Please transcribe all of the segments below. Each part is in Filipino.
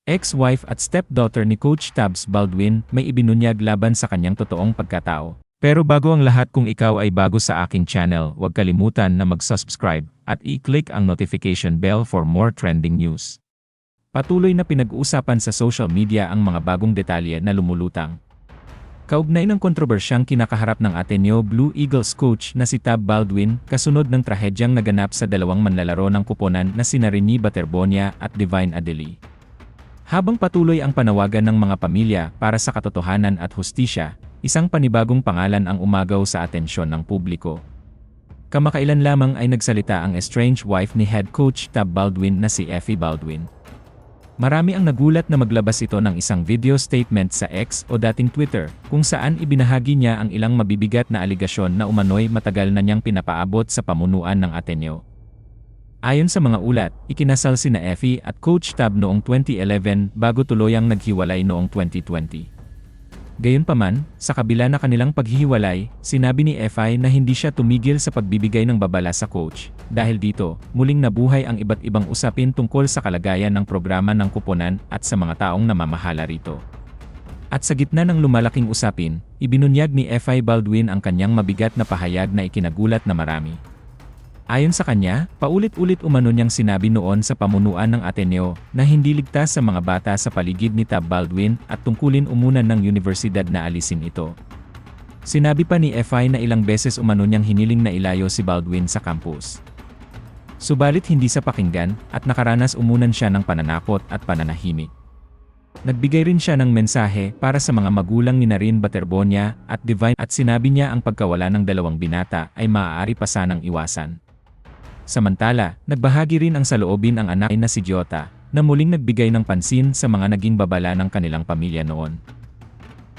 Ex-wife at stepdaughter ni Coach Tabs Baldwin may ibinunyag laban sa kanyang totoong pagkatao. Pero bago ang lahat, kung ikaw ay bago sa aking channel, huwag kalimutan na mag-subscribe at i-click ang notification bell for more trending news. Patuloy na pinag-uusapan sa social media ang mga bagong detalye na lumulutang. Kaugnay ng kontrobersyang kinakaharap ng Ateneo Blue Eagles coach na si Tab Baldwin kasunod ng trahedyang naganap sa dalawang manlalaro ng kuponan na sina Rene Baterbonia at Divine Adeli. Habang patuloy ang panawagan ng mga pamilya para sa katotohanan at hustisya, isang panibagong pangalan ang umagaw sa atensyon ng publiko. Kamakailan lamang ay nagsalita ang estranged wife ni head coach Tab Baldwin na si Effie Baldwin. Marami ang nagulat na maglabas ito ng isang video statement sa X o dating Twitter, kung saan ibinahagi niya ang ilang mabibigat na aligasyon na umano'y matagal na niyang pinapaabot sa pamunuan ng Ateneo. Ayon sa mga ulat, ikinasal sina Effie at Coach Tab noong 2011 bago tuluyang naghiwalay noong 2020. Gayunpaman, sa kabila na kanilang paghihiwalay, sinabi ni Effie na hindi siya tumigil sa pagbibigay ng babala sa coach. Dahil dito, muling nabuhay ang iba't ibang usapin tungkol sa kalagayan ng programa ng kuponan at sa mga taong namamahala rito. At sa gitna ng lumalaking usapin, ibinunyag ni Effie Baldwin ang kanyang mabigat na pahayag na ikinagulat na marami. Ayon sa kanya, paulit-ulit umano niyang sinabi noon sa pamunuan ng Ateneo na hindi ligtas sa mga bata sa paligid ni Tab Baldwin at tungkulin umunan ng universidad na alisin ito. Sinabi pa ni Effie na ilang beses umano niyang hiniling na ilayo si Baldwin sa campus. Subalit hindi sa pakinggan at nakaranas umunan siya ng pananakot at pananahimik. Nagbigay rin siya ng mensahe para sa mga magulang ni Rene Baterbonia at Divine at sinabi niya ang pagkawala ng dalawang binata ay maaari pa sanang iwasan. Samantala, nagbahagi rin ang saloobin ang anak na si Jota, na muling nagbigay ng pansin sa mga naging babala ng kanilang pamilya noon.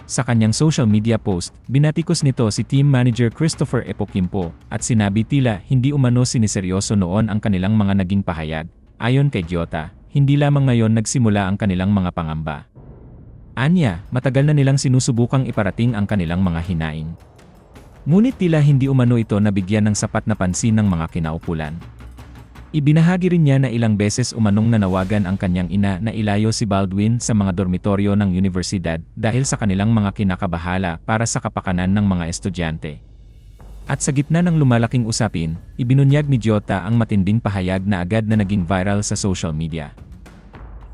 Sa kanyang social media post, binatikos nito si team manager Christopher Epokimpo, at sinabi tila hindi umano siniseryoso noon ang kanilang mga naging pahayag. Ayon kay Jota, hindi lamang ngayon nagsimula ang kanilang mga pangamba. Anya, matagal na nilang sinusubukang iparating ang kanilang mga hinaing. Ngunit tila hindi umano ito nabigyan ng sapat na pansin ng mga kinaukulan. Ibinahagi rin niya na ilang beses umanong nanawagan ang kanyang ina na ilayo si Baldwin sa mga dormitoryo ng universidad dahil sa kanilang mga kinakabahala para sa kapakanan ng mga estudyante. At sa gitna ng lumalaking usapin, ibinunyag ni Jota ang matinding pahayag na agad na naging viral sa social media.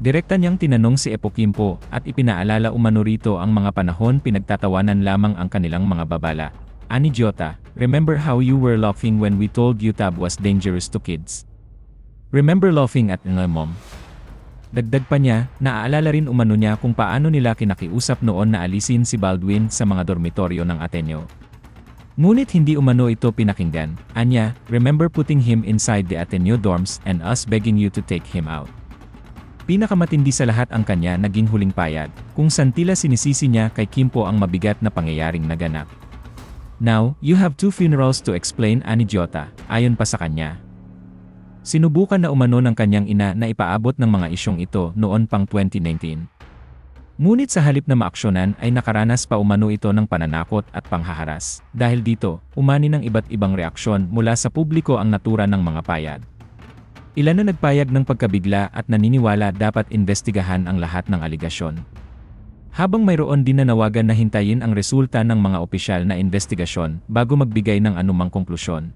Direkta niyang tinanong si Epokimpo at ipinaalala umano rito ang mga panahon pinagtatawanan lamang ang kanilang mga babala. Ani Jota, remember how you were laughing when we told you Tab was dangerous to kids? Remember laughing at my mom? Dagdag pa niya, naaalala rin umano niya kung paano nila kinakiusap noon na alisin si Baldwin sa mga dormitoryo ng Ateneo. Ngunit hindi umano ito pinakinggan. Anya, remember putting him inside the Ateneo dorms and us begging you to take him out? Pinakamatindi sa lahat ang kanya naging huling payag, kung saan tila sinisisi niya kay Kimpo ang mabigat na pangyayaring naganap. Now, you have two funerals to explain, ani Jota, ayon pa sa kanya. Sinubukan na umano ng kanyang ina na ipaabot ng mga isyong ito noon pang 2019. Ngunit sa halip na maaksyonan ay nakaranas pa umano ito ng pananakot at panghaharas. Dahil dito, umani ng iba't ibang reaksyon mula sa publiko ang natura ng mga payag. Ilan na nagpayag ng pagkabigla at naniniwala dapat investigahan ang lahat ng aligasyon. Habang mayroon din na nawagan na hintayin ang resulta ng mga opisyal na investigasyon bago magbigay ng anumang konklusyon.